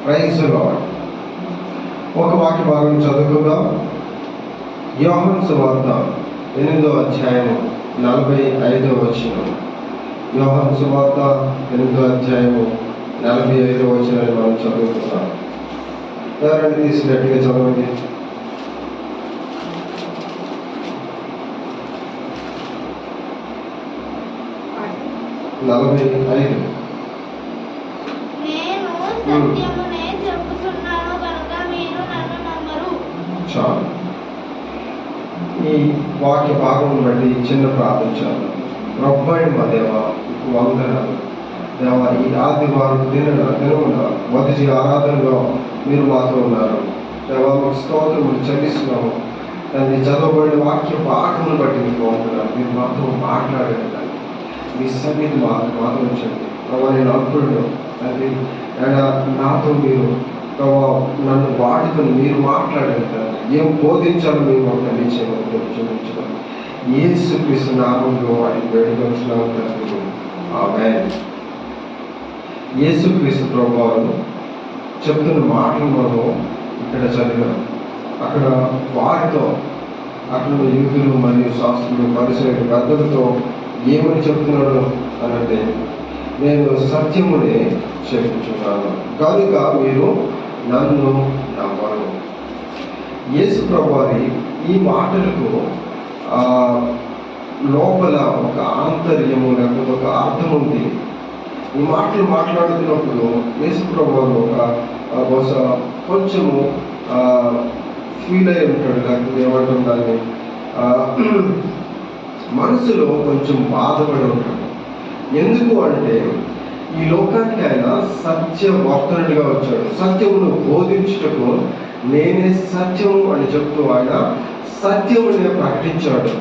Praise the lord. ఒక వాక్య భాగం చదువుకుందాం. యోహాను సువార్త 8వ అధ్యాయము 45వ వచనం. యోహాను సువార్త 8వ అధ్యాయము 45వ వచనాన్ని మనం చదువుకుందాం. ఎవరైనా తీసి గట్టిగా చదవండి. 45. నేను సత్యమునే చెప్పుచున్నాను కనుక మీరు నన్ను నమ్మరు. చాలు. ఈ వాక్య భాగం బట్టి చిన్న ప్రార్థించాను. ప్రభువైన మా దేవా, వందనాలు దేవా. ఈ ఆదివారం దినమున మొదటి ఆరాధనలో మీరు మాతో ఉన్నారు దేవా. మీకు స్తోత్రములు చెల్లిస్తున్నాము తండ్రి. చదవబడిన వాక్య భాగమును బట్టి మీకు వందనాలు. మీరు మాతో మాట్లాడండి తండ్రి. మీ సన్నిధి మాతో ఉంచండి ప్రభావ. నేను అల్పుడు తండ్రి, నాతో మీరు ప్రభావ నన్ను వాడుకొని మీరు మాట్లాడండి తండ్రి. ఏం బోధించాలో మీరు మాకు తెలియచేయమని చూపించడం యేసుక్రీస్తు నామములో వాటిని వేడుకొంచున్నాము తండ్రి. ఆమేన్. యేసుక్రీస్తు ప్రభువారు చెప్తున్న మాటలు మనం ఇక్కడ చదివాం. అక్కడ వారితో, అక్కడ యూదులు మరియు శాస్త్రులు పరిసరులు పెద్దలతో ఏమని చెప్తున్నాడు అనంటే, నేను సత్యమునే చెప్పుచున్నాను కనుక మీరు నన్ను నమ్మరు. యేసు ప్రభువారి ఈ మాటలకు లోపల ఒక ఆంతర్యము లేకపోతే ఒక అర్థం ఉంది. ఈ మాటలు మాట్లాడుతున్నప్పుడు యేసు ప్రభువారు ఒక బహుశా కొంచెము ఫీల్ అయి ఉంటాడు, లేకపోతే ఏమంటారు దాన్ని, మనసులో కొంచెం బాధపడి ఉంటాడు. ఎందుకు అంటే ఈ లోకానికి ఆయన సత్యవర్తనుడిగా వచ్చాడు. సత్యమును బోధించుటకు నేనే సత్యము అని చెప్తూ ఆయన సత్యమునే ప్రకటించాడు.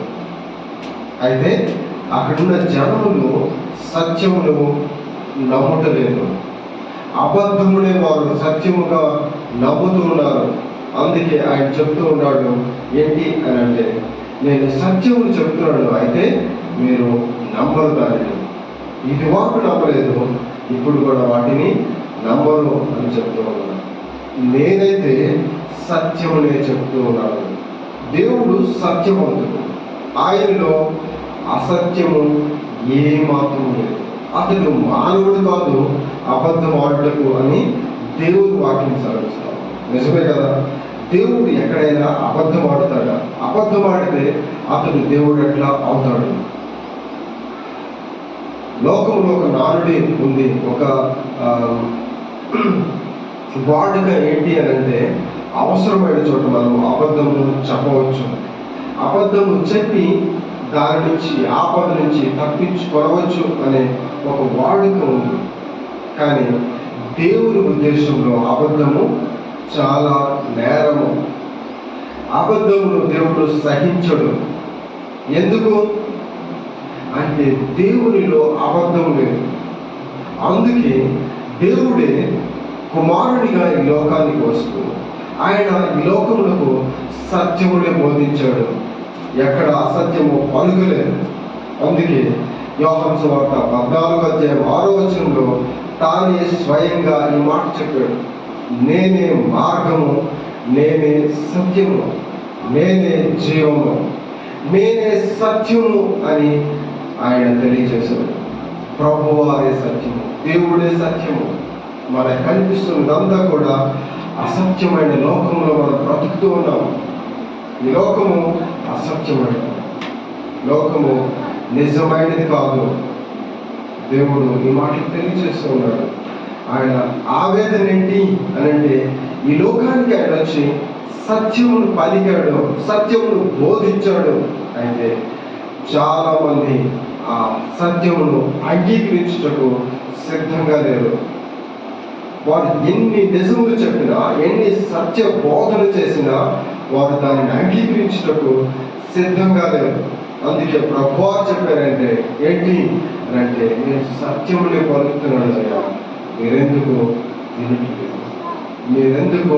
అయితే అక్కడున్న జనములు సత్యమును నమ్ముటలేదు, అబద్ధమునే వారు సత్యముగా నమ్ముతూ ఉన్నారు. అందుకే ఆయన చెప్తూ ఉన్నాడు ఏంటి అని అంటే, నేను సత్యమును చెప్తున్నాను, అయితే మీరు నమ్మరు దానిని. ఇది వరకు నమ్మలేదు, ఇప్పుడు కూడా వాటిని నమ్మరు అని చెప్తూ ఉన్నాను. నేనైతే సత్యమునే చెప్తూ ఉన్నాను. దేవుడు సత్యవంతుడు, ఆయనలో అసత్యము ఏమాత్రం లేదు. అతడు మానవుడు కాదు అబద్ధం ఆడుటకు అని దేవుడు వాక్యం సెలవిస్తాడు. నిజమే కదా? దేవుడు ఎక్కడైనా అబద్ధం ఆడుతాడా? అబద్ధం ఆడితే అతడు దేవుడు ఎట్లా అవుతాడు? లోకంలో ఒక నానుడి ఉంది, ఒక వాడుక ఏంటి అని అంటే, అవసరమైన చోట మనం అబద్ధము చెప్పవచ్చు. అబద్ధము చెప్పి దాని నుంచి, ఆపద నుంచి తప్పించుకోవచ్చు అనే ఒక వాడుక ఉంది. కానీ దేవుని ఉద్దేశంలో అబద్ధము చాలా నేరము. అబద్ధమును దేవుడు సహించడు. ఎందుకు అంటే దేవునిలో అబద్ధం లేదు. అందుకే దేవుడే కుమారుడిగా ఈ లోకానికి వస్తూ ఆయన ఈ లోకములకు సత్యమునే బోధించాడు. ఎక్కడ అసత్యము పలుకలేదు. అందుకే యోహాను సువార్త 14వ అధ్యాయం 6వ వచనంలో తానే స్వయంగా ఈ మాట చెప్పాడు. నేనే మార్గము, నేనే సత్యము, నేనే జీవము, నేనే సత్యము అని ఆయన తెలియజేశాడు. ప్రభువారే సత్యము, దేవుడే సత్యము. మనకు కనిపిస్తున్నదంతా కూడా అసత్యమైన లోకంలో మనం బ్రతుకుతూ ఉన్నాము. ఈ లోకము అసత్యమైనది, లోకము నిజమైనది కాదు. దేవుడు ఈ మాటలు తెలియజేస్తూ ఉన్నాడు. ఆయన ఆవేదన ఏంటి అని అంటే, ఈ లోకానికి ఆయన వచ్చి సత్యమును పలికాడు, సత్యమును బోధించాడు. అయితే చాలా మంది ఆ సత్యమును అంగీకరించుటకు సిద్ధంగా లేరు. వారు ఎన్ని నిజములు చెప్పినా, ఎన్ని సత్య బోధన చేసినా వారు దానిని అంగీకరించుటకు సిద్ధంగా లేరు. అందుకే ప్రభువా చెప్పారంటే ఏంటి అని అంటే, నేను సత్యమునే పలుకుతున్నాను అయ్యా, మీరెందుకు వినట్లేదు, మీరెందుకు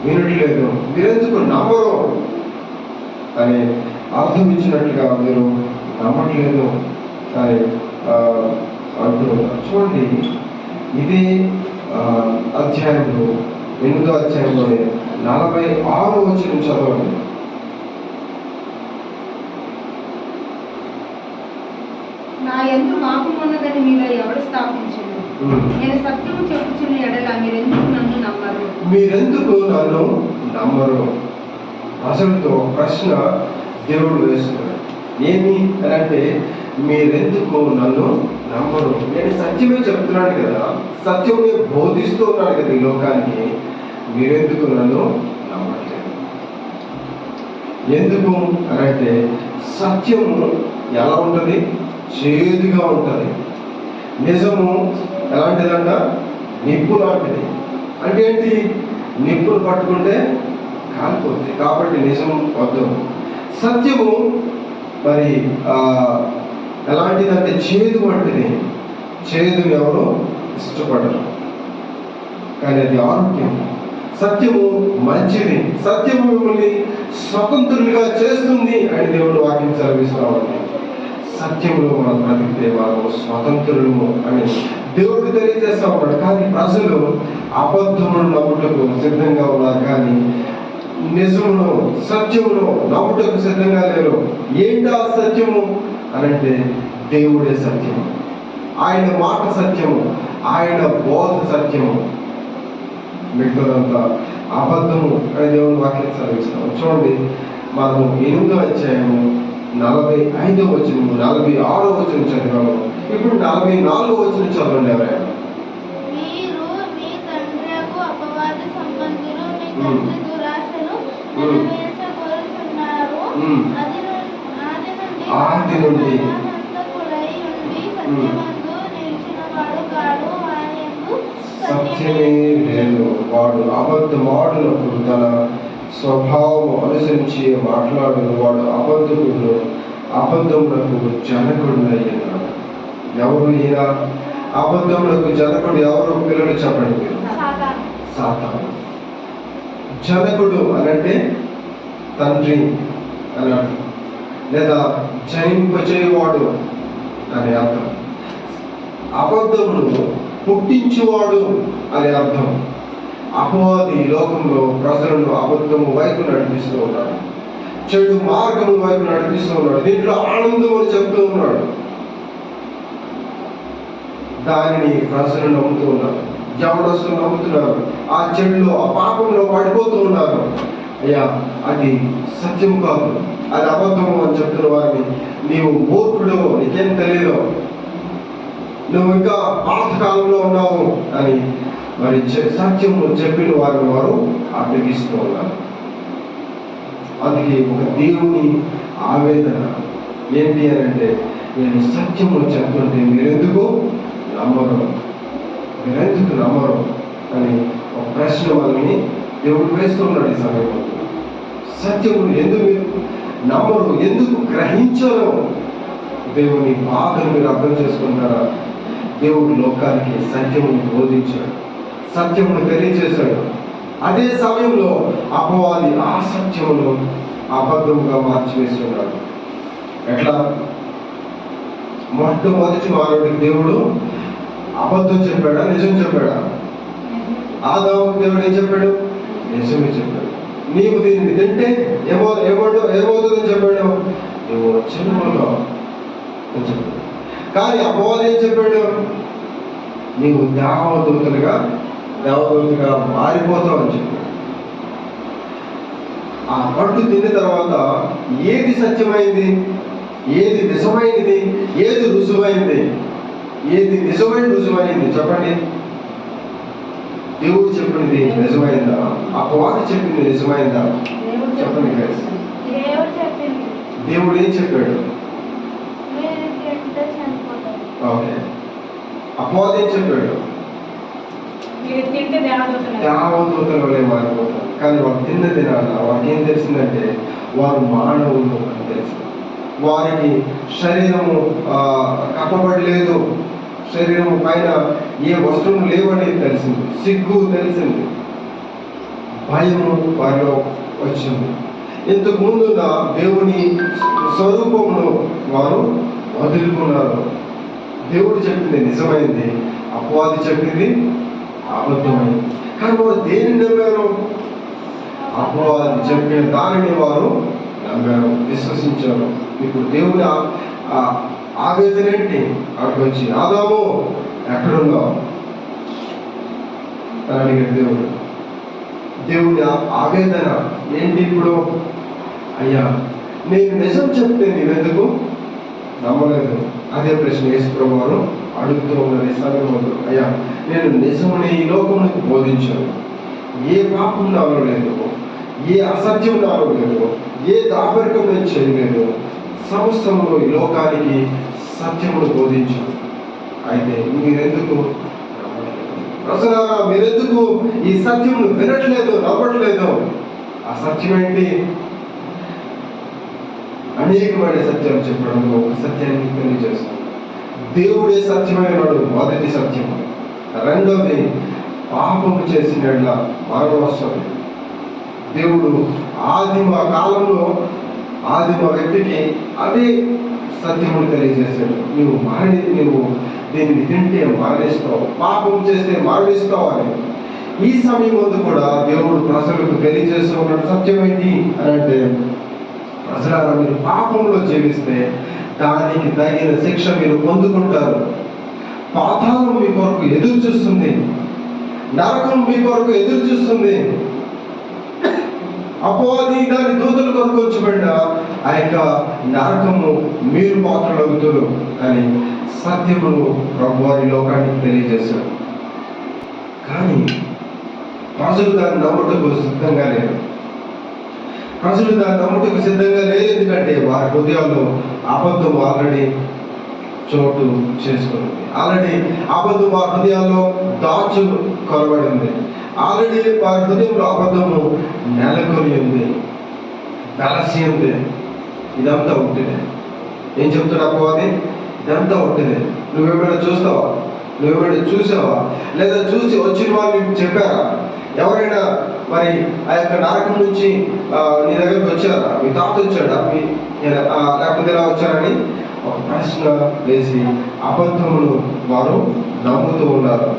వినట్లేదు, మీరెందుకు నమ్మరు అని అర్థం ఇచ్చినట్లుగా మీరు నమ్మట్లేదు అని అంటున్నారు. చూడండి, ఇదే అధ్యాయంలో 8వ అధ్యాయంలోనే 46వ వచనం చదవండి. నా యందు పాపమున్నదని మీలో ఎవడు స్థాపించను? నేను సత్యము చెప్పుచున్న ఎడల మీరెందుకు నన్ను నమ్మరు? మీరెందుకు నన్ను నమ్మరు? అసలుతో ప్రశ్న దేవుడు వేస్తున్నాడు. ఏమి అని అంటే, మీరెందుకు నన్ను నమ్మరు? నేను సత్యమే చెప్తున్నాను కదా, సత్యమే బోధిస్తూ ఉన్నాను కదా ఈ లోకానికి, మీరెందుకు నన్ను నమ్మట్లేదు? ఎందుకు అని అంటే, సత్యము ఎలా ఉంటుంది? చేదుగా ఉంటుంది. నిజము ఎలాంటిదంట? నిప్పు లాంటిది. అంటే ఏంటి? నిప్పును పట్టుకుంటే కాలిపోతుంది. కాబట్టి నిజం వద్దు. సత్యము మరి ఎలాంటిదంటే చేదు వంటిది. చేదుని ఎవరు ఇష్టపడరు, కానీ అది ఆరోగ్యం. సత్యము మంచిది. సత్యము మిమ్మల్ని స్వతంత్రులుగా చేస్తుంది అని దేవుడు వాక్యం సెలవిస్తున్నామండి. సత్యంలో మనం బ్రతికితే మనము స్వతంత్రులము అని దేవుడు తెలియజేస్తా ఉన్నాడు. కానీ ప్రజలు అబద్ధమును నమ్ముటకు సిద్ధంగా ఉన్నారు, కానీ నిజమును సత్యమును నమ్ముటకు సిద్ధంగా లేరు. ఏంటా సత్యము అనంటే, దేవుడే సత్యము, ఆయన మాట సత్యము, ఆయన బోధ సత్యము, మిగతాదంతా అబద్ధము అని దేవుని వాక్యం సెలవిస్తాము. చూడండి, మనము 8వ అధ్యాయము 45వ వచనము 46వ వచనం చదివాము. ఇప్పుడు 44వ వచనం చదవండి ఎవరైనా. మీరు మీ తండ్రియగు అపవాది సంబంధులు, మీ తండ్రి దురాశను నెరవేర్చగోరుచున్నారు. ఆది నుండి హంతకుడై ఉండి సత్యమందు నిలిచినవాడు కాడు, ఆయనకు సత్యమే లేదు. వాడు అబద్ధమాడునప్పుడు తన స్వభావం అనుసరించి మాట్లాడు. వాడు అబద్ధకుడు, అబద్ధములకు జనకుడునయ్యాడు. ఎవరు ఈయన? అబద్ధములకు జనకుడు ఎవరు? పిల్లలు చెప్పండి. సాతాను. జనకుడు అనంటే తండ్రి అన్నాడు, లేదా జనింపచేయవాడు అనే అర్థం. అబద్ధమును పుట్టించువాడు అనే అర్థం. అపవాది లోకంలో ప్రజలను అబద్ధము వైపు నడిపిస్తూ ఉన్నాడు, చెడు మార్గము వైపు నడిపిస్తూ ఉన్నాడు. దీంట్లో ఆనందం అని చెప్తూ ఉన్నాడు. దానిని ప్రజలు నమ్ముతూ ఉన్నారు, యవనస్తులు నమ్ముతున్నారు. ఆ చెడులో, ఆ పాపంలో పడిపోతూ ఉన్నారు. అయ్యా, అది సత్యం కాదు, అది అబద్ధము అని చెప్తున్న వారిని, నీవు మూర్ఖుడు, నీకేం తెలియదు, నువ్వు ఇంకా పాతకాలంలో ఉన్నావు అని మరి సత్యము చెప్పిన వారిని వారు అడ్డగిస్తూ ఉన్నారు. అందుకే ఒక దేవుని ఆవేదన ఏంటి అని అంటే, నేను సత్యము చెప్తుంటే మీరెందుకు నమ్మరు, మీరెందుకు నమ్మరు అని ఒక ప్రశ్న వాళ్ళని దేవుడు వేస్తున్నాడు ఈ సమయంలో. సత్యమును ఎందుకు మీరు నమ్మరు, ఎందుకు గ్రహించరు? దేవుని బాధను మీరు అర్థం చేసుకుంటారా? దేవుడు లోకానికి సత్యమును బోధించాడు, సత్యమును తెలియజేశాడు. అదే సమయంలో అపవాది ఆ సత్యమును అబద్ధముగా మార్చివేస్తున్నాడు. ఎట్లా? మొట్టమొదటి మానవుడికి దేవుడు అబద్ధం చెప్పాడా, నిజం చెప్పాడా? ఆదాముకు దేవుడు ఏం చెప్పాడు? నిజమే చెప్పాడు. నీవు దీన్ని తింటే ఏమవుతుందని చెప్పాడు? నువ్వు చనిపోతావు అని చెప్పాడు. కానీ అపవాది ఏం చెప్పాడు? నీవు దేవదూతగా మారిపోతావు అని చెప్పాడు. ఆ పండు తిన్న తర్వాత ఏది సత్యమైంది, ఏది నిజమైనది, ఏది రుజువైంది? ఏది నిజమైన రుజువైంది చెప్పండి? దేవుడు చెప్పింది నిజమైందా? అపవాది చెప్పింది నిజమైందా? చెప్పండి గైస్. దేవుడు ఏం చెప్పాడు? ఓకే. అపవాది ఏం చెప్పాడు? దేవదూతల వలె మారిపోతారు. కానీ వాళ్ళు తిన్న తినాల వారికి ఏం తెలిసిందంటే, వారు మానవులు అని తెలిసింది. వారికి శరీరము కప్పబడలేదు, శరీరము పైన ఏ వస్త్రము లేవని తెలిసింది, సిగ్గు తెలిసింది, భయము వారిలో వచ్చింది. ఇంతకు ముందున్న దేవుని స్వరూపమును వారు వదులుకున్నారు. దేవుడు చెప్పింది నిజమైంది, అపవాది చెప్పింది అబద్ధమైంది. కానీ వారు దేనిని నమ్మారు? అపవాది చెప్పిన దానిని వారు నమ్మారు, విశ్వసించారు. ఇప్పుడు దేవుని ఆవేదన ఏంటి? అక్కడికి వచ్చి ఆదాము ఎక్కడున్నావు అని అడిగాడు దేవుడి ఆవేదన ఏంటి ఇప్పుడు? అయ్యా నేను నిజం చెప్తే నీవెందుకు నమ్మలేదు? అదే ప్రశ్న యేసుప్రభువు వారు అడుగుతూ ఉన్నది సమయంలో. అయ్యా నేను నిజముని ఈ లోకమునికి బోధించాను, ఏ పాపం నాలో లేదు, ఏ అసత్యం నాలో లేదు, ఏ దాపరికం నేను చేయలేదు, సమస్తమును ఈ లోకానికి సత్యమును బోధించాను. అయితే మీరెందుకు ప్రజలారా, మీరెందుకు ఈ సత్యమును వినట్లేదు, నమ్మట్లేదు? ఆ సత్యం ఏంటి? అనేకమైన సత్యాలు చెప్పడంలో ఒక సత్యాన్ని తెలియజేస్తాం. దేవుడే సత్యమైనడు, మొదటి సత్యం. రెండవది, పాపము చేసిన మరణం వస్తుంది. దేవుడు ఆదిమ కాలంలో ఆదిమ వ్యక్తికి అదే సత్యమును తెలియజేశాడు. నువ్వు దీన్ని తింటే మరణిస్తావు, పాపం చేస్తే మరణిస్తావు అని. ఈ సమయం ముందు కూడా దేవుడు ప్రజలకు తెలియజేస్తూ ఉన్నాడు సత్యం ఏంటి అని అంటే, ప్రజలారా మీరు పాపంలో జీవిస్తే దానికి తగిన శిక్ష మీరు పొందుకుంటారు. పాతాళం మీ కొరకు ఎదురు చూస్తుంది, నరకం మీ కొరకు ఎదురు చూస్తుంది. అపవాది దాని దూతల కొరకు వచ్చబడిన ఆ యొక్క నరకము మీరు పాత్రలవుతారు అని సత్యమును ప్రభువారి లోకానికి తెలియజేశారు. కానీ ప్రజలు దాన్ని నమ్ముటకు సిద్ధంగా లేరు. ఎందుకంటే వారి హృదయాల్లో అబద్ధం ఆల్రెడీ చోటు చేసుకుంది. ఆల్రెడీ అబద్ధం వారి హృదయాల్లో దాచు కొనబడింది. ఆల్రెడీ వారి హృదయంలో అబద్ధము నెలకొని ఉంది, కలసి ఉంది. ఇదంతా ఉంటేనే ఏం చెప్తున్నా అపవాది? ఇదంతా ఉంటేనే. నువ్వేమైనా చూస్తావా? నువ్వేమైనా చూసావా? లేదా చూసి వచ్చిన వాళ్ళు చెప్పారా? ఎవరైనా మరి ఆ యొక్క నరకం నుంచి నీ దగ్గరకు వచ్చారా? మీ తాత వచ్చాడా? లేకపోతే ఇలా వచ్చారని ఒక ప్రశ్న వేసి అబద్ధమును వారు నమ్ముతూ ఉన్నారు.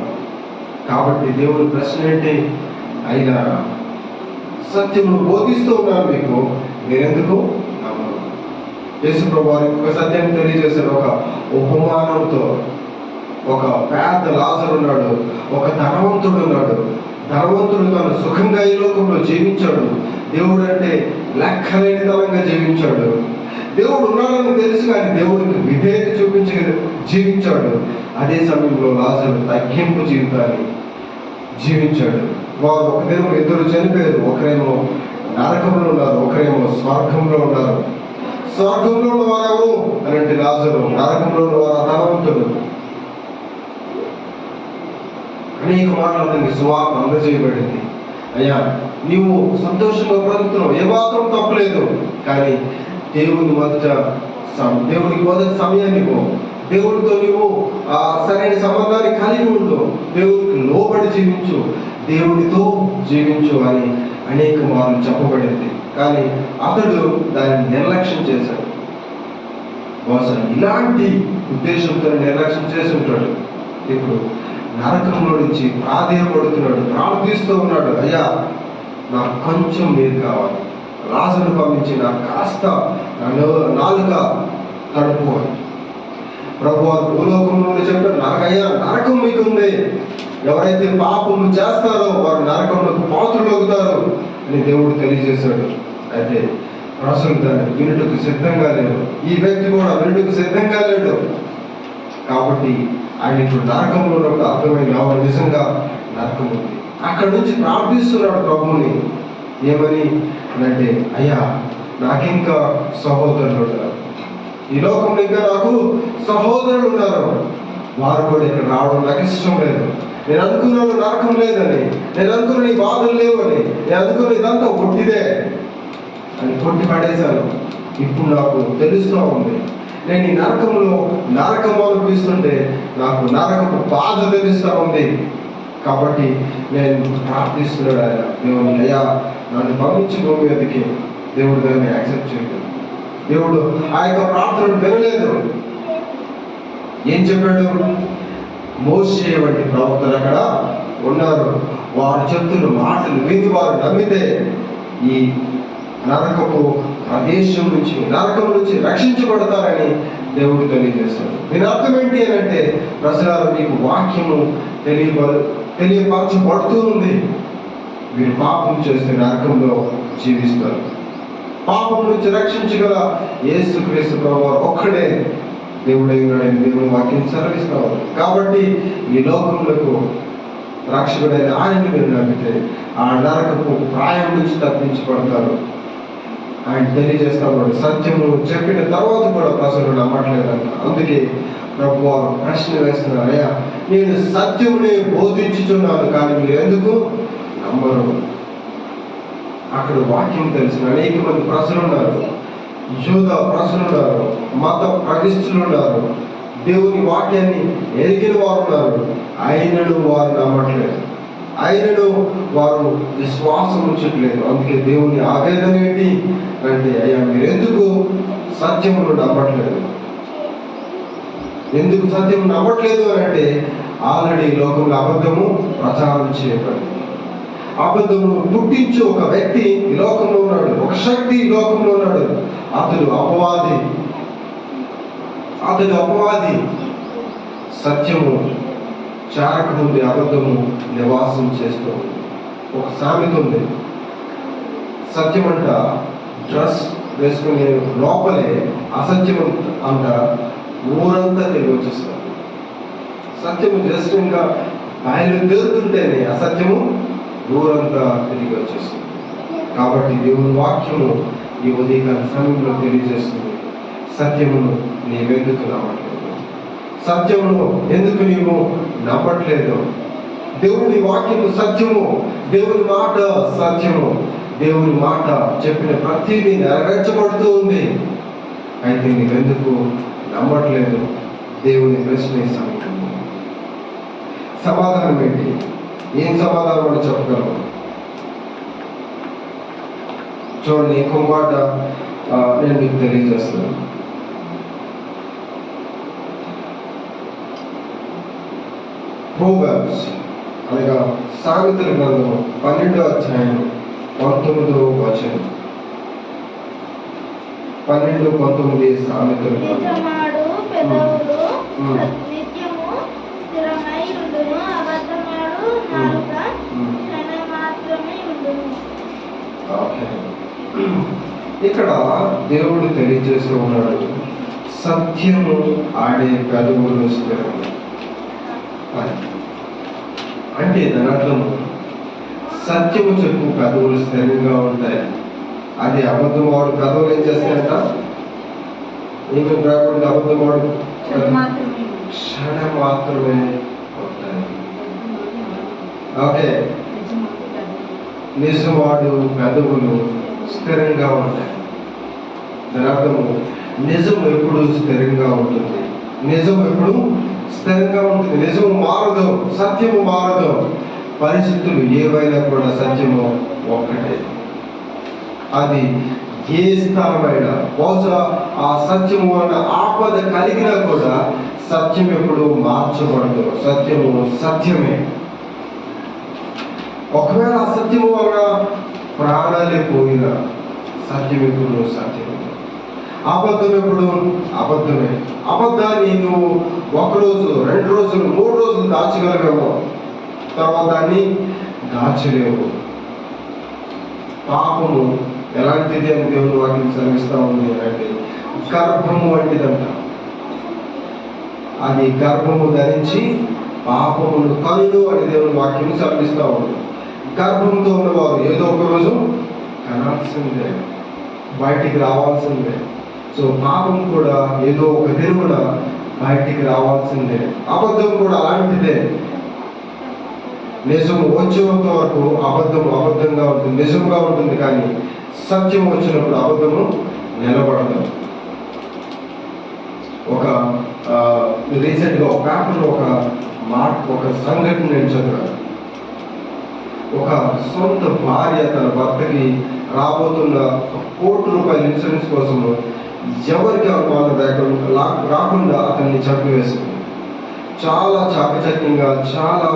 కాబట్టి దేవుని ప్రశ్న ఏంటి? అయినా సత్యమును బోధిస్తూ ఉన్నాను మీకు, మీరెందుకు నమ్మరు? యేసుప్రభువు వారు ఇంకొక సత్యాన్ని తెలియజేశారు ఒక ఉపమానంతో. ఒక పేద లాజరు ఉన్నాడు, ఒక ధనవంతుడు ఉన్నాడు. ధనవంతుడు తాను సుఖంగా ఈ లోకంలో జీవించాడు. దేవుడు అంటే లెక్కలేని తరంగా జీవించాడు. దేవుడు ఉన్నాడని తెలుసు, కానీ దేవుడికి విధేయత చూపించి జీవించాడు. అదే సమయంలో లాజరు తగ్గింపు జీవితాన్ని జీవించాడు. వారు ఒక దినం ఇద్దరు చనిపోయారు. ఒకరేమో నరకంలో ఉన్నారు, ఒకరేమో స్వర్గంలో ఉన్నారు. స్వర్గంలో ఉన్నవారు అని అంటే లాజరు, నరకంలో ఉన్నవారు ధనవంతుడు. అనేక మార్లు అతనికి సువార్త అందజేయబడింది. అయ్యా నీవు సంతోషంగా బ్రతుకుతున్నావు, ఏమాత్రం తప్పలేదు, కానీ దేవుడికి మొదటి సమయాన్ని ఇవ్వు, దేవుడితో నీవు సరైన సంబంధాన్ని కలిగి ఉండు, దేవుడికి లోబడి జీవించు, దేవుడితో జీవించు అని అనేక మార్లు చెప్పబడింది. కానీ అతడు దాన్ని నిర్లక్ష్యం చేశాడు. బహుశా ఇలాంటి ఉద్దేశంతో నిర్లక్ష్యం చేసి ఉంటాడు. ఇప్పుడు నరకంలో నుంచి ప్రాధేయపడుతున్నాడు, ప్రార్థిస్తూ ఉన్నాడు. అయ్యా నాకు కొంచెం నీరు కావాలి, లాజరును పంపించి నాకు కాస్త నాలుక తడుపు అని ప్రభువారు భూలోకంలో చెప్పారు. నాకయ్యా నరకం మీకుంది, ఎవరైతే పాపము చేస్తారో వారు నరకంలో పాత్రలవుతారు అని దేవుడు తెలియజేశాడు. అయితే ప్రజలు దాన్ని వినుటకు సిద్ధంగా లేడు. ఈ వ్యక్తి కూడా వినుటకు సిద్ధంగా లేడు. కాబట్టి ఆయన ఇప్పుడు నరకంలో ఉన్నప్పుడు అర్థమైంది, అవును నిజంగా నరకం ఉంది. అక్కడి నుంచి ప్రార్థిస్తున్నాడు ప్రభువుని. ఏమని అంటే, అయ్యా నాకింకా సహోదరులు ఉన్నారు, ఈ లోకంలో ఇంకా నాకు సహోదరులు ఉన్నారు, వారు కూడా ఇక్కడ రావడం నాకు ఇష్టం లేదు. నేను అనుకున్నాను నరకం లేదని, నేను అనుకున్న ఈ బాధలు లేవని, నేను అనుకున్న ఇదంతా ఒట్టిదే అని కొట్టి పడేశాను. ఇప్పుడు నాకు తెలుస్తూ ఉంది, నేను ఈ నరకం అనిపిస్తుంటే నాకు నరకపు బాధ తెలుస్తూ ఉంది. కాబట్టి నేను ప్రార్థిస్తున్నాడు ఆయన, దేవుని అయ్యా నన్ను పంపించి భూమి మీదకి. దేవుడు దాన్ని యాక్సెప్ట్ చేయలేదు. దేవుడు ఆ యొక్క ప్రార్థనను వినలేదు. ఏం చెప్పాడు? మోషే వంటి ప్రవక్తలు అక్కడ ఉన్నారు. వారు చెప్తున్న మాటలు విని వారు నమ్మితే ఈ నరకపు ప్రదేశం నుంచి, నరకం నుంచి రక్షించబడతారని దేవుడు తెలియజేస్తాడు. దీని అర్థం ఏంటి అని అంటే, ప్రజలారా మీకు వాక్యము తెలియపరచబడుతూ ఉంది. మీరు పాపం చేస్తే నరకంలో జీవిస్తారు. పాపం నుంచి రక్షించగల యేసుక్రీస్తు ప్రభువారు ఒక్కడే దేవుడై ఉన్నాడని దేవుని వాక్యం సెలవిస్తాడు. కాబట్టి ఈ లోకములకు రక్షకుడైన ఆయన్ని మీరు నమ్మితే ఆ నరకపు ప్రాయం నుంచి తప్పించబడతారు. ఆయన తెలియజేస్తా ఉన్నాడు. సత్యము చెప్పిన తర్వాత కూడా ప్రజలు నమ్మట్లేదంట. అందుకే ప్రభువారు ప్రశ్న వేస్తున్నారు, అయ్యా నేను సత్యమునే బోధించుచున్నాను, కానీ మీరు ఎందుకు నమ్మరు? అక్కడ వాక్యం తెలిసిన అనేక మంది ప్రజలు ఉన్నారు, యూద ప్రజలు ఉన్నారు, మత ప్రతిష్ఠులు ఉన్నారు, దేవుని వాక్యాన్ని ఎరిగిన వారు ఉన్నారు. ఆయనను వారు నమ్మట్లేదు, ఆయనను వారు విశ్వాసం ఉంచట్లేదు. అందుకే దేవుని ఆవేదన ఏంటి అంటే, అయ్యా మీరు ఎందుకు సత్యమును నమ్మట్లేదు? ఎందుకు సత్యము నమ్మట్లేదు అని అంటే, ఆల్రెడీ లోకంలో అబద్ధము ప్రచారం చేయబడింది. అబద్ధము పుట్టించే ఒక వ్యక్తి ఈ లోకంలో ఉన్నాడు, ఒక శక్తి ఈ లోకంలో ఉన్నాడు. అతడు అపవాది. సత్యము చారకముందు అబద్ధము నివాసం చేస్తూ ఉంది. ఒక సామెత ఉంది, సత్యం అంట డ్రెస్ వేసుకునే లోపలే, అసత్యం అంట ఊరంతా తిరిగి వచ్చేస్తారు. సత్యము జస్ట్ ఇంకా బయలుదేరుతుంటేనే అసత్యము ఊరంతా తిరిగి వచ్చేస్తుంది. కాబట్టి దేవుని వాక్యము ఈ ఉదయకాల సమయంలో తెలియజేస్తుంది, సత్యమును నీవెందుకు నమ్మట్లేదు? సత్యమును ఎందుకు నీవు నమ్మట్లేదు? దేవుని వాక్యము సత్యము, దేవుని మాట సత్యము. దేవుని మాట చెప్పిన ప్రతిదీ నెరవేర్చబడుతూ ఉంది. అయితే నీవెందుకు నమ్మట్లేదు? దేవుని ప్రశ్న సమయంలో సమాధానం ఏంటి? ఏం సమాధానం అని చెప్పగలము? చూడండి, ఇంకో మాట నేను మీకు తెలియజేస్తున్నాను. ప్రోవర్బ్స్ అనగా సామెతల గ్రంథము 12వ అధ్యాయం 19వ వచనం. 12-19 సామెతల నిజమాడు పెదవులు నిత్యము స్థిరమై ఉండును, అబద్ధమాడు నాలుక క్షణ మాత్రమే ఉండును. ఇక్కడ దేవుడు తెలియజేస్తూ ఉన్నాడు, సత్యము ఆడే పెదవులు స్థిరం. అంటే దాని అర్థము, సత్యము చెప్పు పెదవులు స్థిరంగా ఉంటాయి. అది అబద్ధమాడు పెదవులు ఏం చేస్తాయంట? ఏమి రాకుండా అబద్ధమాడు క్షణ మాత్రమే ఉంటాయి. ఓకే, నిజమాడు పెదవులు స్థిరంగా ఉంటాయి. దాని అర్థము, నిజం ఎప్పుడు స్థిరంగా ఉంటుంది. నిజం ఎప్పుడు స్థిరంగా ఉంటుంది. నిజము మారదు, సత్యము మారదు. పరిస్థితులు ఏవైనా కూడా సత్యము ఒక్కటే. అది ఏ స్థలమైనా, బహుశా ఆ సత్యము అన్న ఆపద కలిగినా కూడా సత్యం ఎప్పుడు మార్చబడదు. సత్యము సత్యమే. ఒకవేళ అసత్యము వలన ప్రాణాలే పోయినా సత్యం ఎప్పుడు సత్యమే. అబద్ధం ఎప్పుడు అబద్ధమే. అబద్ధాన్ని నువ్వు 1 రోజు, 2 రోజులు, 3 రోజులు దాచగలవేమో, తర్వాత దాన్ని దాచలేవు. పాపము ఎలాంటిది అని దేవుని వాక్యం సెలవిస్తా ఉంది అంటే, గర్భము వంటిదంట. అది గర్భము ధరించి పాపమును కనులు అని దేవుని వాక్యం సెలవిస్తా ఉంది. గర్భంతో ఉన్నవారు ఏదో ఒక రోజు కనాల్సిందే, బయటికి రావాల్సిందే. సో పాపం కూడా ఏదో ఒక దినమున బయటికి రావాల్సిందే. అబద్ధం కూడా అలాంటిదే. నిజము వచ్చేంత వరకు అబద్ధంగా ఉంటుంది, నిజంగా ఉంటుంది. కానీ సత్యం వచ్చినప్పుడు అబద్ధము నిలబడదు. రీసెంట్గా ఒక పేపర్లో ఒక సంఘటన నేను చదివాను. ఒక సొంత భార్య తన భర్తకి రాబోతున్న ₹1,00,00,000 ఇన్సూరెన్స్ కోసము ఎవరికి అనుమానం రాకుండా అతన్ని చంపివేసింది. చాలా చాకచక్యంగా, చాలా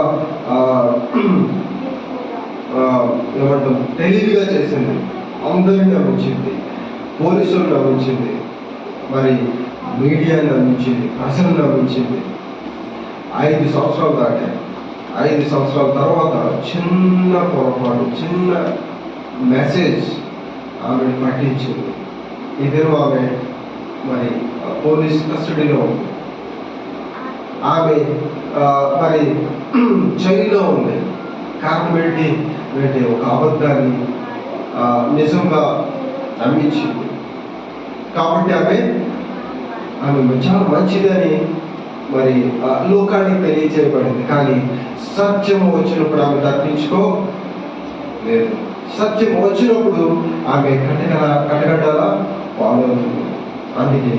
ఏమంటాం తెలివిగా చేసింది. అందరినీ నమ్మించింది, పోలీసులు నమ్మించింది, మరి మీడియాని నమ్మించింది, ప్రజలు నమ్మించింది. 5 సంవత్సరాలు దాటాయి. 5 సంవత్సరాల తర్వాత చిన్న పొరపాటు, చిన్న మెసేజ్ ఆమెను పట్టించింది. ఇద్దరు ఆమె మరి పోలీస్ కస్టడీలో ఉంది. ఆమె మరి జైల్లో ఉంది. కారణం ఏంటి? ఒక అబద్ధాన్ని నిజంగా నమ్మించింది. కాబట్టి ఆమె చాలా మంచిదని మరి లోకానికి తెలియజేయబడింది. కానీ సత్యము వచ్చినప్పుడు ఆమె తప్పించుకోలేదు. సత్యం వచ్చినప్పుడు ఆమె కటకటాల పాలవుతుంది. అందుకే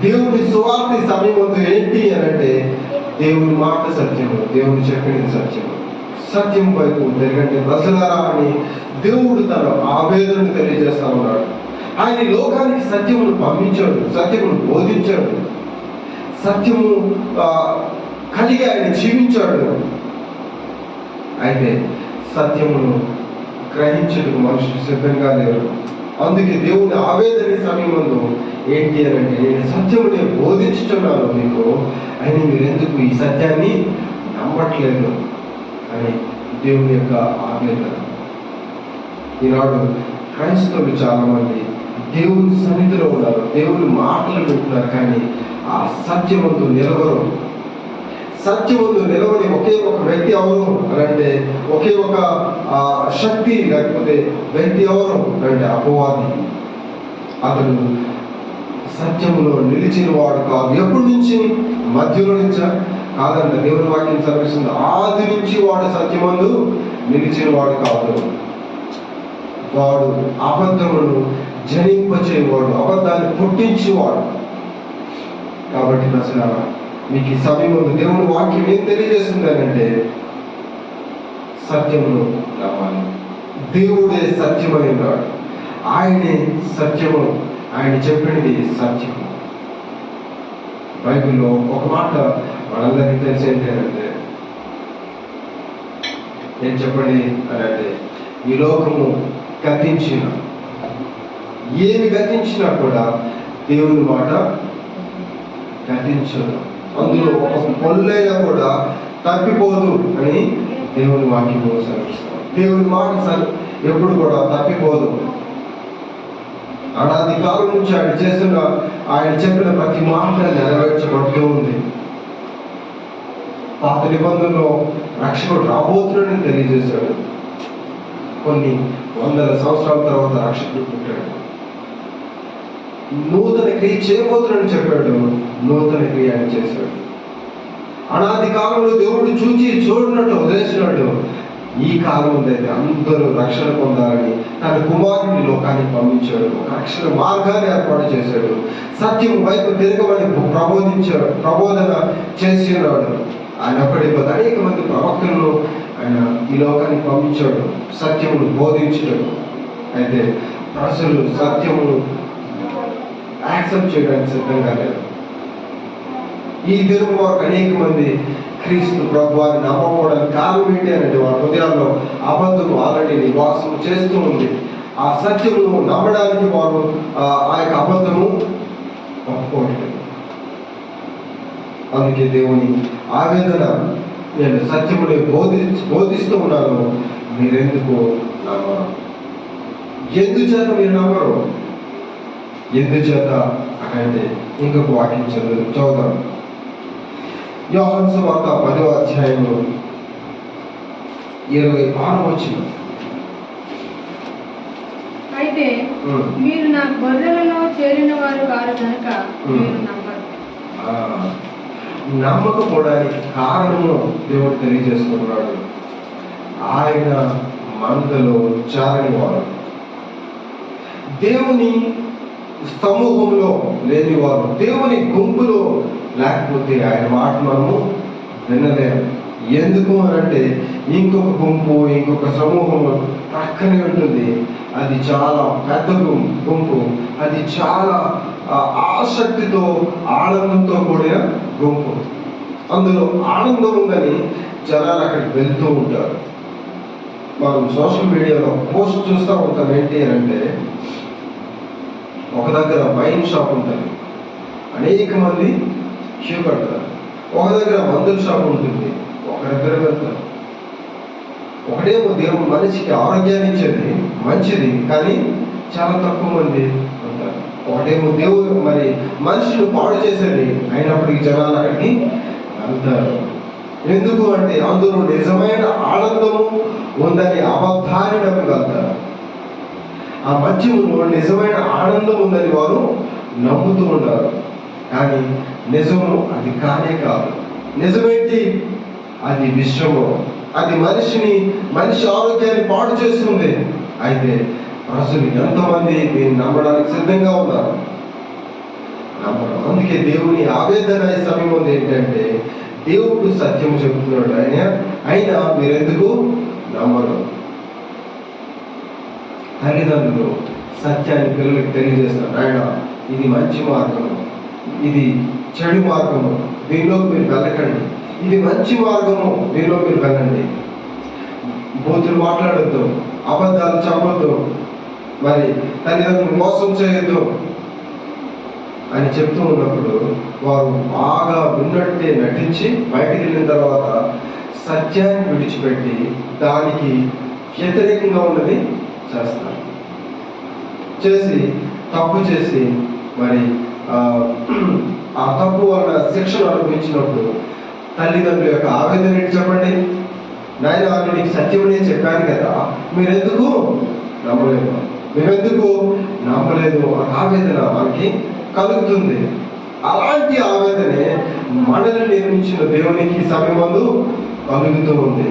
దేవుని సువార్త సమయం ఏంటి అని అంటే, దేవుని మాట సత్యము, దేవుడు చెప్పినది సత్యము. సత్యం వైపు ఎందుకంటే ప్రజలారా అని దేవుడు తన ఆవేదనను తెలియజేస్తా ఉన్నాడు. ఆయన లోకానికి సత్యమును పంపించాడు, సత్యమును బోధించాడు, సత్యము కలిగి ఆయన జీవించాడు. అయితే సత్యమును గ్రహించడానికి మనుషులు సిద్ధంగా లేరు. అందుకే దేవుని ఆవేదన సమయంలో ఏంటి అని అంటే, నేను సత్యముని బోధించుతున్నాను మీకు, అని మీరు ఎందుకు ఈ సత్యాన్ని నమ్మట్లేదు అని దేవుని యొక్క ఆవేదన. ఈనాడు క్రైస్తవులు చాలా మంది దేవుని సన్నిధిలో ఉన్నారు, దేవుని మాటలు వింటున్నారు, కానీ ఆ సత్యమందు నిలవరు. సత్యమందు నిలవని ఒకే ఒక వ్యక్తి ఎవరు అని అంటే, ఒకే ఒక శక్తి లేకపోతే వ్యక్తి ఎవరు అంటే అపవాది. అతడు సత్యములో నిలిచిన వాడు కాదు. ఎప్పటి నుంచి? మధ్యలో నుంచా? కాదంట. దేవుని వాక్యం చదివిస్తుంది, ఆది నుంచి వాడు సత్యమందు నిలిచిన వాడు కాదు. వాడు అబద్ధమును జనింపచేవాడు, అబద్ధాన్ని పుట్టించేవాడు. కాబట్టి ప్రజలారా, మీకు ఈ సమయంలో దేవుని వాక్యం ఏం తెలియజేస్తుంది అంటే, సత్యమును నమ్మాలి. దేవుడే సత్యమైనాడు, ఆయనే సత్యము, ఆయన చెప్పినది సత్యము. బైబిల్లో ఒక మాట మనందరికీ తెలిసి ఏంటంటే, ఏం చెప్పండి అని అంటే, ఈ లోకము గతించిన, ఏమి గతించినా కూడా దేవుని మాట గతించదు. అందులో ఒక పొల్లైనా కూడా తప్పిపోదు అని దేవుని వాక్యము సెలవిస్తాం. దేవుని మాట ఎప్పుడు కూడా తప్పిపోదు. అనాది కాలం నుంచి ఆయన చెప్పిన ప్రతి మాట నెరవేర్చబడుతూ ఉంది. పాత నిబంధనలో రక్షకుడు రాబోతున్నాడని తెలియజేశాడు. కొన్ని వందల సంవత్సరాల తర్వాత రక్షకుడు పుట్టాడు. నూతన క్రియ చేయబోతున్నాడని చెప్పాడు, నూతన క్రియ ఆయన చేశాడు. అనాది కాలంలో దేవుడు చూడనట్టు వదిలేసినాడు. ఈ కాలం అయితే అందరూ రక్షణ పొందాలని తన కుమారుని లోకానికి పంపించాడు. ఒక రక్షణ మార్గాన్ని ఏర్పాటు చేశాడు. సత్యం వైపు తిరగమని ప్రబోధన చేసి ఉన్నాడు. ఆయన అక్కడికి అనేక మంది ప్రవక్తలను ఆయన ఈ లోకానికి పంపించాడు, సత్యమును బోధించడం. అయితే ప్రజలు సత్యమును యాక్సెప్ట్ చేయడానికి సిద్ధంగా లేరు. ఈ దినం వారు అనేక మంది క్రీస్తు ప్రభువారిని నమ్మకపోవడానికి కారణం ఏంటి అంటే, వారి హృదయాల్లో అబద్ధం ఆల్రెడీ నివాసం చేస్తూ ఉంది. ఆ సత్యమును నమ్మడానికి వారు ఆ యొక్క అబద్ధము ఒప్పుకోవట్లేదు. అందుకే దేవుని ఆవేదన, నేను సత్యముని బోధిస్తూ ఉన్నాను, మీరెందుకు నమ్మరు? ఎందుచేత మీరు నమ్మరు? ఎందుచేత అంటే ఇంకొక వాక్యం చదువుదాం. యోహాను సువార్త 10వ అధ్యాయంలో 26వ వచనం. అయితే మీరు నా గొర్రెలలో చేరిన వారు కారు కనుక మీరు నమ్మరు. నమ్మకపోవడానికి కారణము దేవుడు తెలియజేస్తున్నాడు. ఆయన మందలో చారని వారు, దేవుని సమూహంలో లేని వారు, దేవుని గుంపులో లేకపోతే ఆయన మాట మనము వినలేము. ఎందుకు అనంటే, ఇంకొక గుంపు, ఇంకొక సమూహం పక్కనే ఉంటుంది. అది చాలా పెద్ద గుంపు, అది చాలా ఆసక్తితో, ఆనందంతో కూడిన గుంపు. అందులో ఆనందం ఉందని జనాలు అక్కడికి వెళ్తూ ఉంటారు. మనం సోషల్ మీడియాలో పోస్ట్ చూస్తూ ఉంటాం. ఏంటి అని అంటే, ఒక దగ్గర వైన్ షాప్ ఉంటుంది, అనేక మంది క్యూ కడతారు. ఒక దగ్గర మందుల షాప్ ఉంటుంది, ఒకరిద్దరు వెళ్తారు. ఒకటేమో దేవుడు మనిషికి ఆరోగ్యాన్ని ఇచ్చేది మంచిది, కానీ చాలా తక్కువ మంది ఉంటారు. ఒకటేమో దేవుడు మరి మనుషులు పాడు చేసేది, అయినప్పటికీ జనాలు అక్కడికి వెళ్తారు. ఎందుకు అంటే అందులో నిజమైన ఆనందము ఉందని అబద్ధాన్ని నమ్మి వెళ్తారు. ఆ మద్యములో నిజమైన ఆనందం ఉందని వారు నమ్ముతూ ఉన్నారు. కానీ నిజము అది కానే కాదు. నిజమేంటి? అది విషము. అది మనిషి ఆరోగ్యాన్ని పాడు చేస్తుంది. అయితే ప్రజలు ఎంతమంది దీన్ని నమ్మడానికి సిద్ధంగా ఉన్నారు? నమ్మడం. అందుకే దేవుని ఆవేదన ఈ సమయం ఉంది ఏంటంటే, దేవుడు సత్యం చెబుతున్నాడు, అయినా మీరెందుకు నమ్మరు? తల్లిదండ్రులు సత్యాన్ని పిల్లలకు తెలియజేస్తారు. ఆయన ఇది మంచి మార్గము, ఇది చెడు మార్గము, దీనిలోకి మీరు వెళ్ళకండి. ఇది మంచి మార్గము, దీనిలో మీరు వెళ్ళండి. బూతులు మాట్లాడొద్దు, అబద్ధాలు చెప్పొద్దు, మరి తల్లిదండ్రులు మోసం చేయొద్దు అని చెప్తూ ఉన్నప్పుడు వారు బాగా విన్నట్టే నటించి బయటికి వెళ్ళిన తర్వాత సత్యాన్ని విడిచిపెట్టి దానికి వ్యతిరేకంగా ఉన్నది చేస్తారు. చేసి తప్పు చేసి మరి ఆ తప్పు వలన శిక్షను అనుభవించినప్పుడు తల్లిదండ్రుల యొక్క ఆవేదన ఏంటి చెప్పండి? నాయన వాళ్ళు నీకు సత్యమనే చెప్పాను కదా, మీరెందుకు నమ్మలేదు? మేమెందుకు నమ్మలేదు? ఆవేదన మనకి కలుగుతుంది. అలాంటి ఆవేదనే మనల్ని నిర్మించిన దేవునికి సమయమందు కలుగుతూ ఉంది.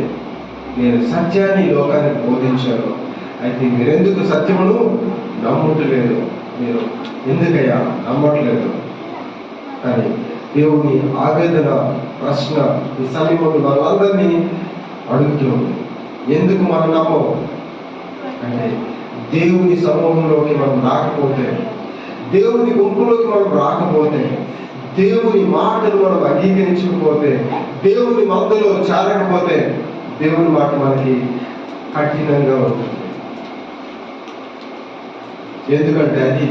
నేను సత్యాన్ని లోకానికి బోధించాను, అయితే మీరెందుకు సత్యమును నమ్ముటలేదు? మీరు ఎందుకయ్యా నమ్మట్లేదు అని దేవుని ఆవేదన ప్రశ్న ఈ సమయంలో వాళ్ళందరినీ అడుగుతుంది. ఎందుకు మనం నమ్మవు అంటే, దేవుని సమూహంలోకి మనం రాకపోతే, దేవుని గుంపులోకి మనం రాకపోతే, దేవుని మాటను మనం అంగీకరించకపోతే, దేవుని మందలో చేరకపోతే దేవుని మాట మనకి కఠినంగా ఉంటుంది. ఎందుకంటే అది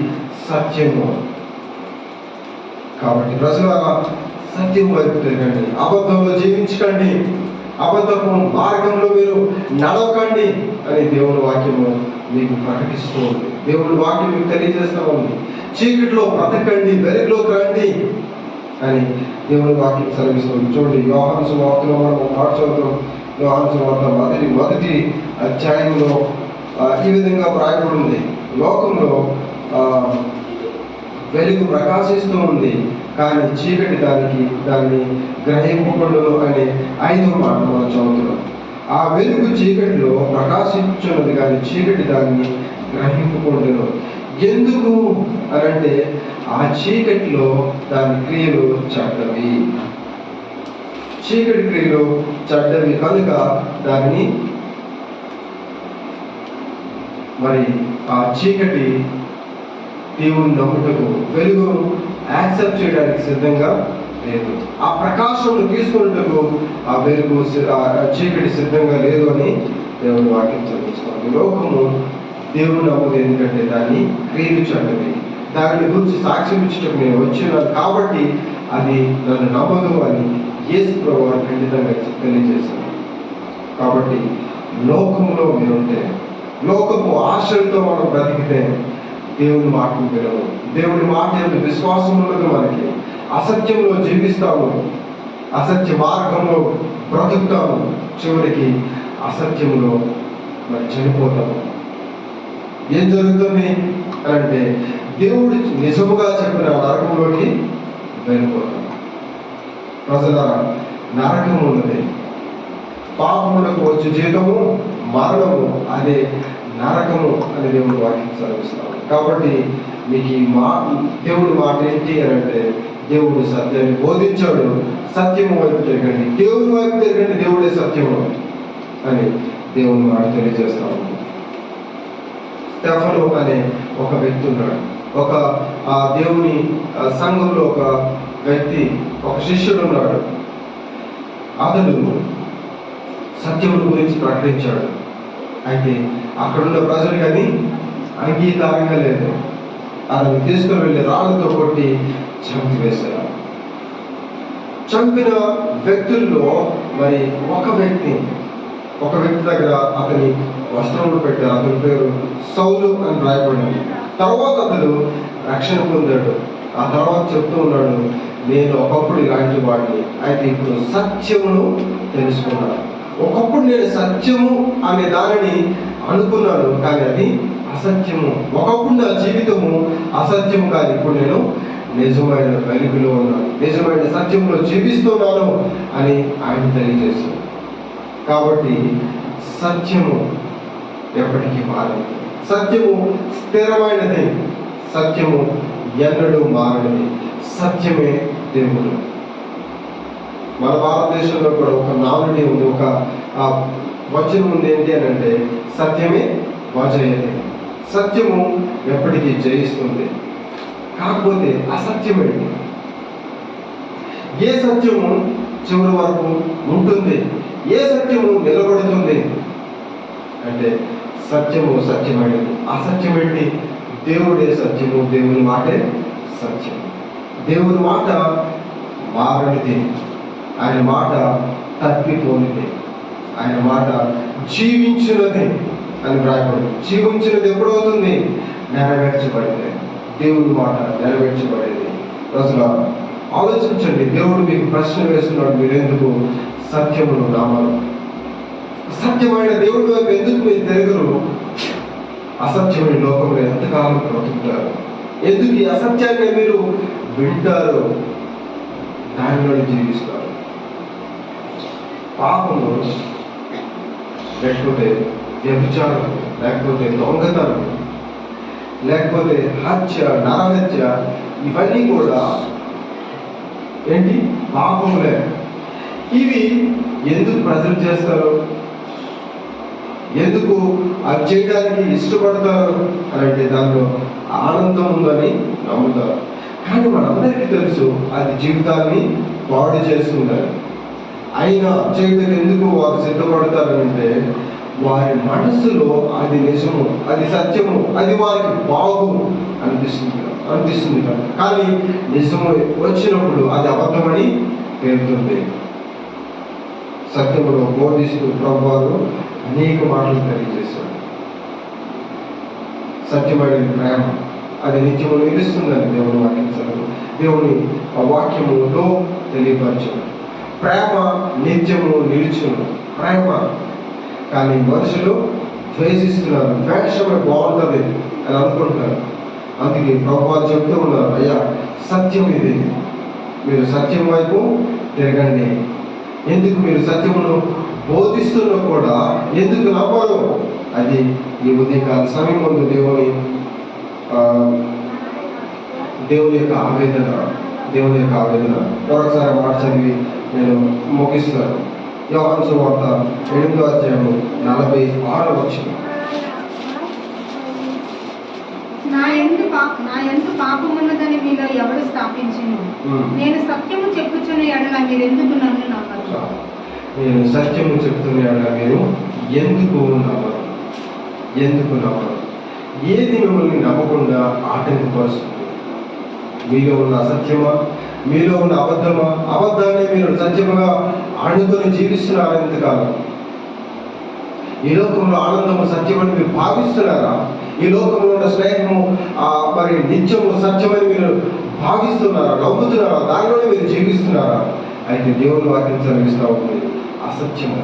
సత్యము. కాబట్టి ప్రజలారా, సత్యం వైపు తిరగండి, అబద్ధంలో జీవించకండి, అబద్ధపు మార్గంలో మీరు నడవకండి అని దేవుని వాక్యము మీకు ప్రకటిస్తూ ఉంది. దేవుని వాక్యం మీకు తెలియజేస్తూ ఉంది. చీకటిలో బ్రతకండి, వెలుగులోకి రండి అని దేవుని వాక్యం సెలవిస్తుంది. చూడండి, యోహాను సువార్తలో మనం మాట చదువుతాం. యోహాను సువార్త మొదటి అధ్యాయంలో ఈ విధంగా వ్రాయబడి ఉంది. లోకంలో వెలుగు ప్రకాశిస్తూ ఉంది, కానీ చీకటి దాన్ని గ్రహింపబడును అనే 5వ మాట మనం చదువుతున్నాం. ఆ వెలుగు చీకటిలో ప్రకాశించున్నది, కానీ చీకటి దాన్ని గ్రహింపబడును. ఎందుకు అనంటే ఆ చీకటిలో దాని క్రియలు చెడ్డవి. చీకటి క్రియలు చెడ్డవి కనుక దాన్ని మరి ఆ చీకటి దేవుని నమ్ముటకు, వెలుగును యాక్సెప్ట్ చేయడానికి సిద్ధంగా లేదు. ఆ ప్రకాశం తీసుకున్నట్టుకు ఆ వెలుగు చీకటి సిద్ధంగా లేదు అని దేవుని వాక్యం చదివిస్తుంది. లోకము దేవుని నమ్మదు, ఎందుకంటే దాన్ని క్రియలు చెడ్డవి. దాని గురించి సాక్ష్యం ఇచ్చటకు నేను వచ్చినాను కాబట్టి అది నన్ను నమ్మదు అని యేసు ప్రభువు ఖండితంగా తెలియజేశాను. కాబట్టి లోకంలో మీరుంటే, లోకపు ఆశలతో మనం బ్రతికితే దేవుని మాటను వినము. దేవుని మాట యొక్క విశ్వాసం ఉన్నది మనకి. అసత్యంలో జీవిస్తాము, అసత్య మార్గంలో బ్రతుకుతాము, చివరికి అసత్యంలో మరి చనిపోతాము. ఏం జరుగుతుంది అంటే, దేవుడు నిజముగా చెప్పిన నరకంలోకి వెళ్ళిపోతాం. ప్రజల నరకం ఉన్నది, పాపములకు వచ్చే జీతము మరణము, అదే నరకము అని దేవుడు వాక్యం సెలవిస్తాడు. కాబట్టి మీకు ఈ దేవుడి మాట ఏంటి అని అంటే, దేవుడు సత్యాన్ని బోధించాడు, సత్యము వైపు తిరగండి, దేవుని వైపు తిరగండి, దేవుడే సత్యము అని దేవుని మాట తెలియజేస్తాము. స్టెఫను అనే ఒక వ్యక్తి ఉన్నాడు. ఆ దేవుని సంఘంలో ఒక వ్యక్తి, ఒక శిష్యుడు ఉన్నాడు. అతడు సత్యముల గురించి ప్రకటించాడు. అయితే అక్కడున్న ప్రజలకు అది అంగీకారంగా లేదు. అతను తీసుకుని వెళ్ళి రాళ్ళతో కొట్టి చంపివేశారు. చంపిన వ్యక్తుల్లో మరి ఒక వ్యక్తి దగ్గర అతని వస్త్రములు పెట్టారు. అతని పేరు సౌలు అని రాయబడింది. తర్వాత అతడు రక్షణ పొందాడు. ఆ తర్వాత చెప్తూ ఉన్నాడు, నేను ఒకప్పుడు ఇలాంటి వాడిని, అయితే ఇప్పుడు సత్యమును తెలుసుకున్నాను. ఒకప్పుడు నేను సత్యము అనే దానిని అనుకున్నాను, కానీ అది అసత్యము. ఒకప్పుడు నా జీవితము అసత్యము కాదు, ఇప్పుడు నేను నిజమైన వెలుగులో ఉన్నాను, నిజమైన సత్యంలో జీవిస్తున్నాను అని ఆయన తెలియజేశారు. కాబట్టి సత్యము ఎప్పటికీ మారదు. సత్యము స్థిరమైనది. సత్యము ఎన్నడూ మారనిది. సత్యమే దేవుడు. మన భారతదేశంలో కూడా ఒక నానుడి ఉంది, ఒక వచనం ఉంది. ఏంటి అని అంటే, సత్యమే వజయతే. సత్యము ఎప్పటికీ జయిస్తుంది. కాకపోతే అసత్యం ఏంటి? ఏ సత్యము చివరి వరకు ఉంటుంది? ఏ సత్యము నిలబడుతుంది అంటే, సత్యము సత్యమైనది. అసత్యం ఏంటి? దేవుడే సత్యము, దేవుని మాటే సత్యం. దేవుని మాట మారనిది, ఆయన మాట తప్పిపోనిది, ఆయన మాట జీవించినది అని రాయబడింది. జీవించినది ఎప్పుడవుతుంది? నెరవేర్చబడింది. దేవుని మాట నెరవేర్చబడేది. అసలు ఆలోచించండి, దేవుడు మీకు ప్రశ్న వేస్తున్నాడు, మీరెందుకు సత్యమును నమ్మరు? సత్యమైన దేవుడి వైపు ఎందుకు మీరు తిరగరు? అసత్యమైన లోకంలో ఎంతకాలం బ్రతుకుతారు? ఎందుకు ఈ అసత్యాన్ని మీరు వింటారు, దానిలో జీవిస్తారు? పాపము, లేకపోతే వ్యభిచారం, లేకపోతే దొంగతనం, లేకపోతే హత్య, నరహత్య, ఇవన్నీ కూడా ఏంటి? పాపములే. ఇవి ఎందుకు ప్రజలు చేస్తారు? ఎందుకు అది చేయడానికి ఇష్టపడతారు అని అంటే, దానిలో ఆనందం ఉందని నమ్ముతారు. కానీ మనందరికీ తెలుసు అది జీవితాన్ని పాడు చేస్తుందని. అయినా చేయడానికి ఎందుకు వారు సిద్ధపడతారంటే, వారి మనసులో అది నిజము, అది సత్యము, అది వారికి బాగు అనిపిస్తుంది కదా. కానీ నిజము వచ్చినప్పుడు అది అబద్ధమని పేరుతుంది. సత్యములో బోధిస్తూ ప్రభువారు అనేక మాటలు తెలియజేశారు. సత్యమైన ప్రేమ అది నిత్యము నిలుస్తుందని దేవుని వాక్యం దేవుని వాక్యములో తెలియపరచు. ప్రేమ నిత్యము నిలుచును. ప్రేమ. కానీ మనుషులు ద్వేషిస్తున్నారు. ద్వేషమే బాగుంటుంది అని అనుకుంటున్నారు. అందుకే ప్రభువారు చెప్తూ ఉన్నారు, అయ్యా సత్యం ఇది, మీరు సత్యం వైపు తిరగండి. ఎందుకు మీరు సత్యమును బోధిస్తున్నా కూడా ఎందుకు నమ్మరు? అది ఈ ఉదయకాల సమయం ముందు దేవుని యొక్క ఆవేదన మరొకసారి మాట చదివి నేను ముగిస్తాను. యోహాను సువార్త 8వ అధ్యాయము 46వ వచనం. నా యందు పాపమున్నదని మీలో ఎవడు స్థాపించును? నేను సత్యము చెప్పుచున్న ఎడల మీరు ఎందుకు నన్ను నమ్మరు? నేను సత్యము చెప్తున్న ఎడల మీరు ఎందుకు నమ్మరు? ఏది మిమ్మల్ని నమ్మకుండా ఆటంకపరుస్తుంది? మీలో ఉన్న అసత్యమా? మీలో ఉన్న అబద్ధమా? అబద్ధాన్ని మీరు సత్యముగా అనుకుని జీవిస్తున్నారా? ఎంతకాలం ఈ లోకంలో ఆనందము సత్యమని మీరు భావిస్తున్నారా? ఈ లోకంలో ఉన్న స్నేహము మరి నిత్యము సత్యమని మీరు భావిస్తున్నారా? నమ్ముతున్నారా? దానిలోనే మీరు జీవిస్తున్నారా? అయితే దేవుని వాక్యం చదివిస్తూ ఉంది అసత్యము.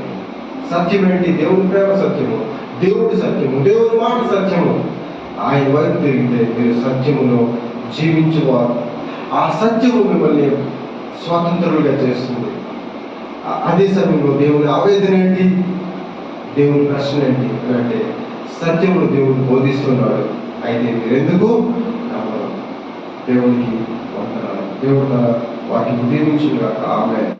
సత్యం ఏంటి? దేవుని ప్రేమ సత్యము, దేవుడి సత్యము, దేవుని మాట సత్యము. ఆయన వైపు తిరిగితే మీరు సత్యములో జీవించువారు. ఆ సత్యము మిమ్మల్ని స్వతంత్రులుగా చేస్తుంది. అదే సమయంలో దేవుని ఆవేదన ఏంటి? దేవుని ప్రశ్న ఏంటి అంటే, సత్యమును దేవుడు బోధిస్తున్నాడు, అయితే మీరెందుకు నమ్మరు? దేవునికి వందనాలు. దేవుడు తన వాటిని దీవించుగాక. ఆమేన్.